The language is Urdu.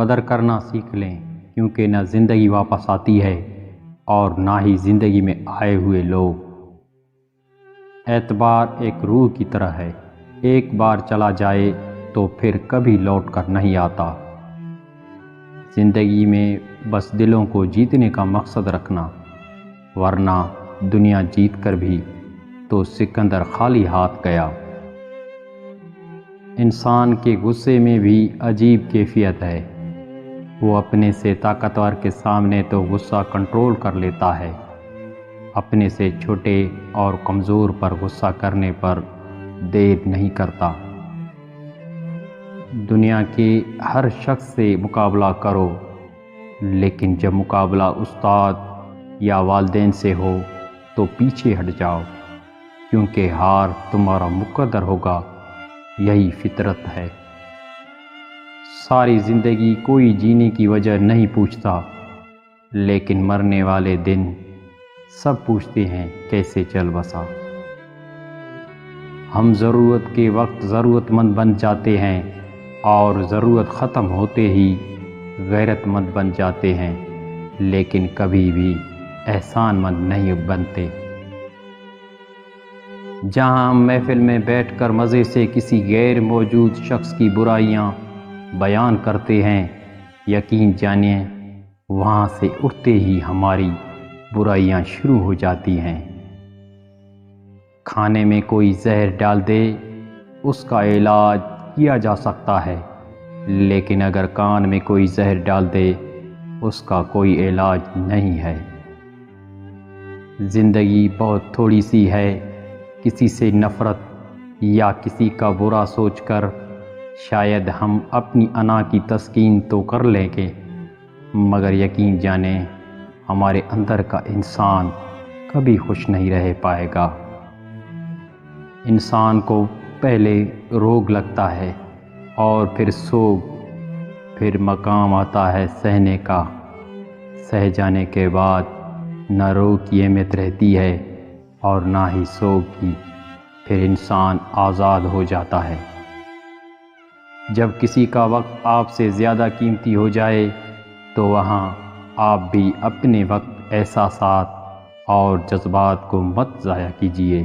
قدر کرنا سیکھ لیں، کیونکہ نہ زندگی واپس آتی ہے اور نہ ہی زندگی میں آئے ہوئے لوگ۔ اعتبار ایک روح کی طرح ہے، ایک بار چلا جائے تو پھر کبھی لوٹ کر نہیں آتا۔ زندگی میں بس دلوں کو جیتنے کا مقصد رکھنا، ورنہ دنیا جیت کر بھی تو سکندر خالی ہاتھ گیا۔ انسان کے غصے میں بھی عجیب کیفیت ہے، وہ اپنے سے طاقتور کے سامنے تو غصہ کنٹرول کر لیتا ہے، اپنے سے چھوٹے اور کمزور پر غصہ کرنے پر دیر نہیں کرتا۔ دنیا کے ہر شخص سے مقابلہ کرو، لیکن جب مقابلہ استاد یا والدین سے ہو تو پیچھے ہٹ جاؤ، کیونکہ ہار تمہارا مقدر ہوگا، یہی فطرت ہے۔ ساری زندگی کوئی جینے کی وجہ نہیں پوچھتا، لیکن مرنے والے دن سب پوچھتے ہیں کیسے چل بسا۔ ہم ضرورت کے وقت ضرورت مند بن جاتے ہیں اور ضرورت ختم ہوتے ہی غیرت مند بن جاتے ہیں، لیکن کبھی بھی احسان مند نہیں بنتے۔ جہاں ہم محفل میں بیٹھ کر مزے سے کسی غیر موجود شخص کی برائیاں بیان کرتے ہیں، یقین جانیں وہاں سے اٹھتے ہی ہماری برائیاں شروع ہو جاتی ہیں۔ کھانے میں کوئی زہر ڈال دے، اس کا علاج کیا جا سکتا ہے، لیکن اگر کان میں کوئی زہر ڈال دے، اس کا کوئی علاج نہیں ہے۔ زندگی بہت تھوڑی سی ہے، کسی سے نفرت یا کسی کا برا سوچ کر شاید ہم اپنی انا کی تسکین تو کر لیں گے، مگر یقین جانیں ہمارے اندر کا انسان کبھی خوش نہیں رہ پائے گا۔ انسان کو پہلے روگ لگتا ہے اور پھر سوگ، پھر مقام آتا ہے سہنے کا۔ سہ جانے کے بعد نہ روگ کی اہمیت رہتی ہے اور نہ ہی سوگ کی، پھر انسان آزاد ہو جاتا ہے۔ جب کسی کا وقت آپ سے زیادہ قیمتی ہو جائے تو وہاں آپ بھی اپنے وقت، احساسات اور جذبات کو مت ضائع کیجیے۔